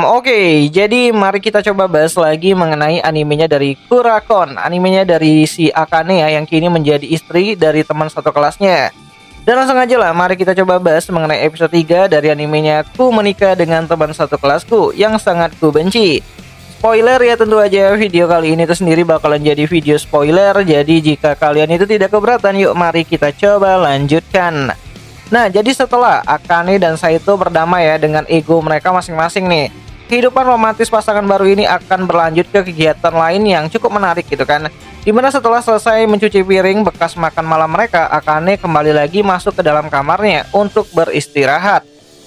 Oke, jadi mari kita coba bahas lagi mengenai animenya dari Kurakon, animenya dari si Akane ya, yang kini menjadi istri dari teman satu kelasnya. Dan langsung aja lah, mari kita coba bahas mengenai episode 3 dari animenya Ku Menikah Dengan Teman Satu Kelasku yang sangat ku benci. Spoiler ya, tentu aja video kali ini tuh sendiri bakalan jadi video spoiler. Jadi jika kalian itu tidak keberatan, yuk mari kita coba lanjutkan. Nah, jadi setelah Akane dan Saito berdamai ya dengan ego mereka masing-masing nih, kehidupan romantis pasangan baru ini akan berlanjut ke kegiatan lain yang cukup menarik gitu kan. Dimana setelah selesai mencuci piring bekas makan malam mereka, Akane kembali lagi masuk ke dalam kamarnya untuk beristirahat.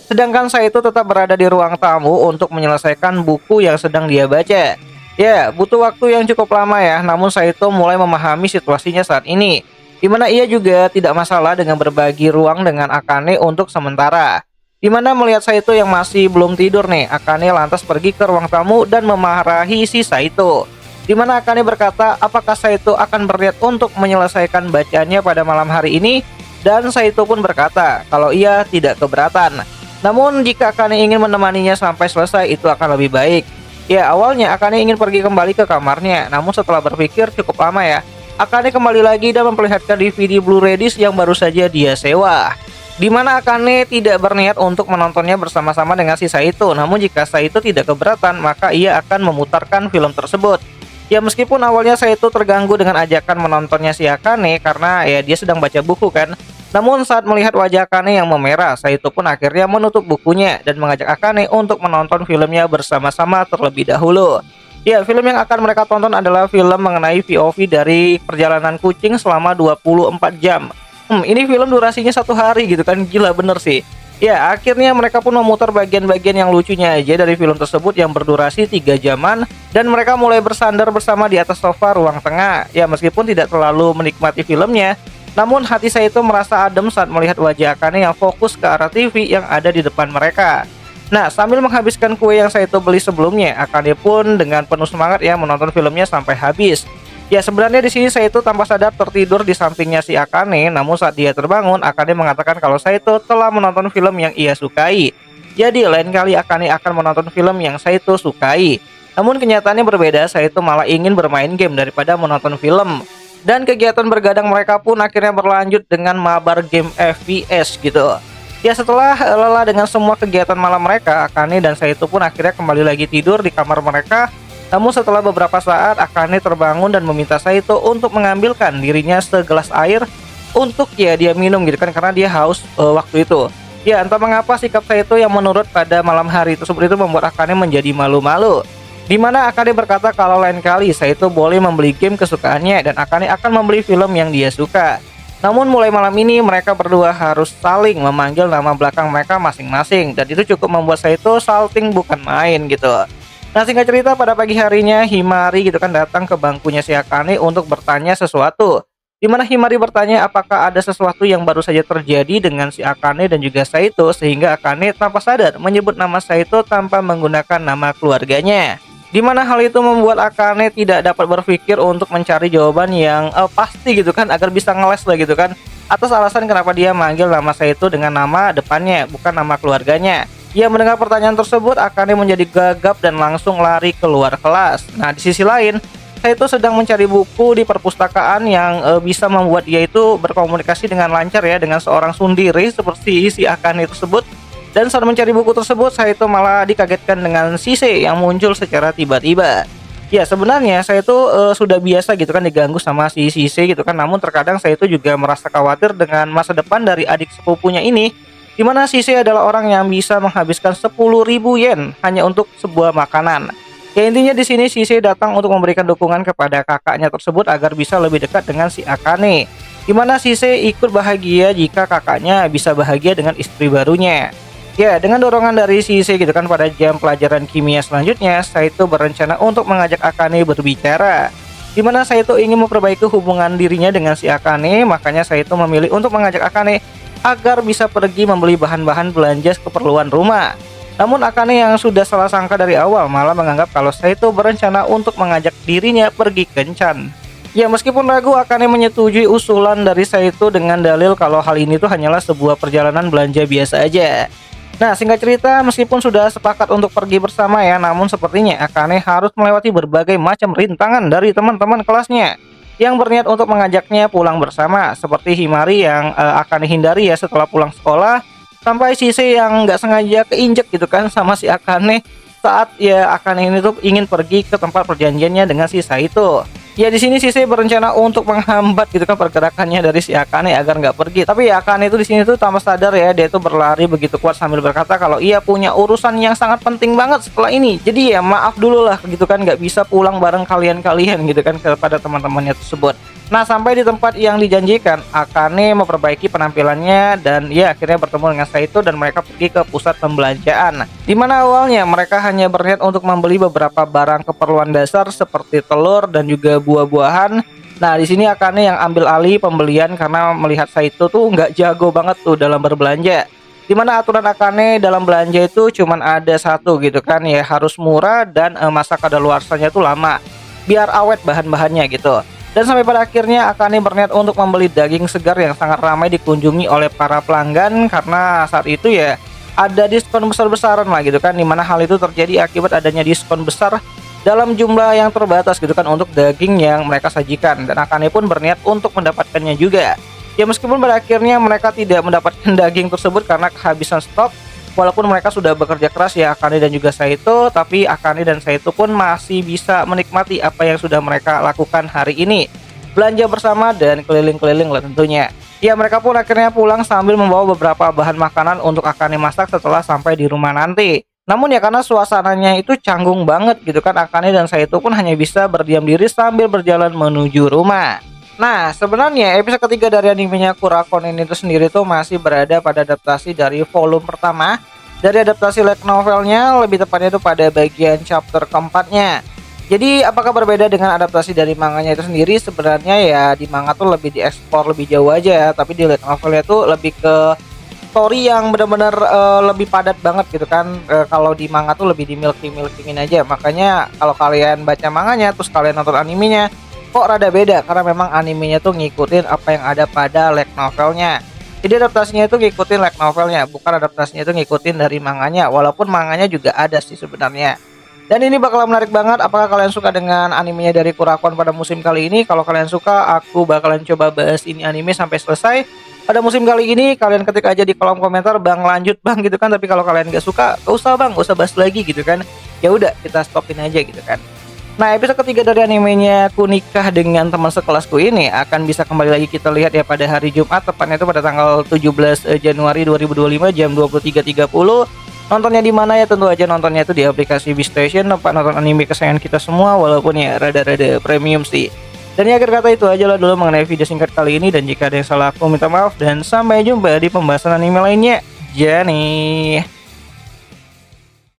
Sedangkan Saito tetap berada di ruang tamu untuk menyelesaikan buku yang sedang dia baca. Ya, butuh waktu yang cukup lama ya, namun Saito mulai memahami situasinya saat ini, dimana ia juga tidak masalah dengan berbagi ruang dengan Akane untuk sementara. Dimana melihat Saito yang masih belum tidur nih, Akane lantas pergi ke ruang tamu dan memarahi si Saito. Dimana Akane berkata apakah Saito akan berniat untuk menyelesaikan bacaannya pada malam hari ini, dan Saito pun berkata kalau ia tidak keberatan. Namun jika Akane ingin menemaninya sampai selesai itu akan lebih baik. Ya, awalnya Akane ingin pergi kembali ke kamarnya, namun setelah berpikir cukup lama ya, Akane kembali lagi dan memperlihatkan DVD Blu-ray disc yang baru saja dia sewa. Dimana Akane tidak berniat untuk menontonnya bersama-sama dengan si Saito, namun jika Saito tidak keberatan maka ia akan memutarkan film tersebut. Ya, meskipun awalnya Saito terganggu dengan ajakan menontonnya si Akane karena ya dia sedang baca buku kan. Namun saat melihat wajah Akane yang memerah, Saito pun akhirnya menutup bukunya dan mengajak Akane untuk menonton filmnya bersama-sama terlebih dahulu. Ya, film yang akan mereka tonton adalah film mengenai POV dari perjalanan kucing selama 24 jam. Ini film durasinya 1 hari gitu kan, gila bener sih. Ya, akhirnya mereka pun memutar bagian-bagian yang lucunya aja dari film tersebut yang berdurasi 3 jaman. Dan mereka mulai bersandar bersama di atas sofa ruang tengah. Ya, meskipun tidak terlalu menikmati filmnya, namun hati saya itu merasa adem saat melihat wajah Akane yang fokus ke arah TV yang ada di depan mereka. Nah, sambil menghabiskan kue yang Saito beli sebelumnya, Akane pun dengan penuh semangat ya menonton filmnya sampai habis. Ya, sebenarnya di sini Saito tanpa sadar tertidur di sampingnya si Akane, namun saat dia terbangun, Akane mengatakan kalau Saito telah menonton film yang ia sukai. Jadi, lain kali Akane akan menonton film yang Saito sukai. Namun kenyataannya berbeda, Saito malah ingin bermain game daripada menonton film. Dan kegiatan bergadang mereka pun akhirnya berlanjut dengan mabar game FPS gitu. Ya, setelah lelah dengan semua kegiatan malam mereka, Akane dan Saito pun akhirnya kembali lagi tidur di kamar mereka. Namun setelah beberapa saat, Akane terbangun dan meminta Saito untuk mengambilkan dirinya segelas air untuk ya dia minum gitu kan, karena dia haus waktu itu. Ya, entah mengapa sikap Saito yang menurut pada malam hari tersebut itu membuat Akane menjadi malu-malu. Dimana Akane berkata kalau lain kali Saito boleh membeli game kesukaannya dan Akane akan membeli film yang dia suka. Namun mulai malam ini mereka berdua harus saling memanggil nama belakang mereka masing-masing, dan itu cukup membuat Saito salting bukan main gitu. Nah, singkat cerita pada pagi harinya Himari gitu kan datang ke bangkunya si Akane untuk bertanya sesuatu. Dimana Himari bertanya apakah ada sesuatu yang baru saja terjadi dengan si Akane dan juga Saito, sehingga Akane tanpa sadar menyebut nama Saito tanpa menggunakan nama keluarganya. Dimana hal itu membuat Akane tidak dapat berpikir untuk mencari jawaban yang pasti gitu kan, agar bisa ngeles lah gitu kan, atas alasan kenapa dia manggil nama Saito dengan nama depannya bukan nama keluarganya. Ia mendengar pertanyaan tersebut, Akane menjadi gagap dan langsung lari keluar kelas. Nah, di sisi lain, Saito sedang mencari buku di perpustakaan yang bisa membuat dia itu berkomunikasi dengan lancar ya dengan seorang sundiri seperti si Akane tersebut. Dan saat mencari buku tersebut, Saito malah dikagetkan dengan Shisei yang muncul secara tiba-tiba. Ya, sebenarnya Saito sudah biasa gitu kan diganggu sama si Shisei gitu kan, namun terkadang Saito juga merasa khawatir dengan masa depan dari adik sepupunya ini, dimana Shisei adalah orang yang bisa menghabiskan 10.000 yen hanya untuk sebuah makanan. Ya, intinya di sini Shisei datang untuk memberikan dukungan kepada kakaknya tersebut agar bisa lebih dekat dengan si Akane. Dimana Shisei ikut bahagia jika kakaknya bisa bahagia dengan istri barunya. Ya, dengan dorongan dari Shisei gitu kan, pada jam pelajaran kimia selanjutnya, Saito berencana untuk mengajak Akane berbicara. Dimana Saito ingin memperbaiki hubungan dirinya dengan si Akane, makanya Saito memilih untuk mengajak Akane agar bisa pergi membeli bahan-bahan belanja keperluan rumah. Namun Akane yang sudah salah sangka dari awal malah menganggap kalau Saito berencana untuk mengajak dirinya pergi kencan. Ya, meskipun ragu, Akane menyetujui usulan dari Saito dengan dalil kalau hal ini tuh hanyalah sebuah perjalanan belanja biasa aja. Nah, singkat cerita, meskipun sudah sepakat untuk pergi bersama ya, namun sepertinya Akane harus melewati berbagai macam rintangan dari teman-teman kelasnya yang berniat untuk mengajaknya pulang bersama, seperti Himari yang Akane hindari ya setelah pulang sekolah, sampai Shisei yang nggak sengaja keinjek gitu kan sama si Akane saat ya Akane ini tuh ingin pergi ke tempat perjanjiannya dengan si Saito. Ya di sini Shisei berencana untuk menghambat gitu kan pergerakannya dari si Akane agar nggak pergi. Tapi ya Akane itu di sini tuh tanpa sadar ya dia itu berlari begitu kuat sambil berkata kalau ia punya urusan yang sangat penting banget setelah ini. Jadi ya maaf dulu lah gitu kan nggak bisa pulang bareng kalian-kalian gitu kan kepada teman-temannya tersebut. Nah sampai di tempat yang dijanjikan Akane memperbaiki penampilannya dan ya akhirnya bertemu dengan Saito dan mereka pergi ke pusat pembelanjaan. Dimana awalnya mereka hanya berniat untuk membeli beberapa barang keperluan dasar seperti telur dan juga buah-buahan. Nah di sini Akane yang ambil alih pembelian karena melihat Saito tuh nggak jago banget tuh dalam berbelanja. Dimana aturan Akane dalam belanja itu cuman ada satu gitu kan ya harus murah dan masa kadaluarsanya tuh lama biar awet bahan-bahannya gitu. Dan sampai pada akhirnya Akane berniat untuk membeli daging segar yang sangat ramai dikunjungi oleh para pelanggan karena saat itu ya ada diskon besar-besaran lah gitu kan, dimana hal itu terjadi akibat adanya diskon besar dalam jumlah yang terbatas gitu kan untuk daging yang mereka sajikan, dan Akane pun berniat untuk mendapatkannya juga. Ya meskipun pada akhirnya mereka tidak mendapatkan daging tersebut karena kehabisan stok, walaupun mereka sudah bekerja keras ya Akane dan juga Saito, tapi Akane dan Saito pun masih bisa menikmati apa yang sudah mereka lakukan hari ini. Belanja bersama dan keliling-keliling lah tentunya. Ya mereka pun akhirnya pulang sambil membawa beberapa bahan makanan untuk Akane masak setelah sampai di rumah nanti. Namun ya karena suasananya itu canggung banget gitu kan, Akane dan Saito pun hanya bisa berdiam diri sambil berjalan menuju rumah. Nah, sebenarnya episode ketiga dari animenya Kurakon ini itu sendiri tuh masih berada pada adaptasi dari volume pertama. Dari adaptasi light novelnya, lebih tepatnya itu pada bagian chapter keempatnya. Jadi, apakah berbeda dengan adaptasi dari manganya itu sendiri? Sebenarnya ya di manga tuh lebih dieksplor lebih jauh aja, tapi di light novelnya tuh lebih ke story yang benar-benar lebih padat banget gitu kan. Kalau di manga tuh lebih di milking aja. Makanya kalau kalian baca manganya terus kalian nonton animenya, kok rada beda karena memang animenya tuh ngikutin apa yang ada pada light novelnya. Jadi adaptasinya itu ngikutin light novelnya, bukan adaptasinya itu ngikutin dari manganya, walaupun manganya juga ada sih sebenarnya. Dan ini bakal menarik banget. Apakah kalian suka dengan animenya dari Kurakon pada musim kali ini? Kalau kalian suka, aku bakalan coba bahas ini anime sampai selesai pada musim kali ini. Kalian ketik aja di kolom komentar, bang lanjut bang gitu kan. Tapi kalau kalian gak suka, gak usah bang, gak usah bahas lagi gitu kan. Ya udah kita stopin aja gitu kan. Nah episode ketiga dari animenya Kunikah dengan Teman Sekelasku ini akan bisa kembali lagi kita lihat ya pada hari Jumat, tepatnya itu pada tanggal 17 Januari 2025 jam 23.30. Nontonnya di mana ya? Tentu aja nontonnya itu di aplikasi Beastation, tempat nonton anime kesayangan kita semua, walaupun ya rada-rada premium sih. Dan ya akhir kata itu aja lah dulu mengenai video singkat kali ini, dan jika ada yang salah aku minta maaf dan sampai jumpa di pembahasan anime lainnya. Jani.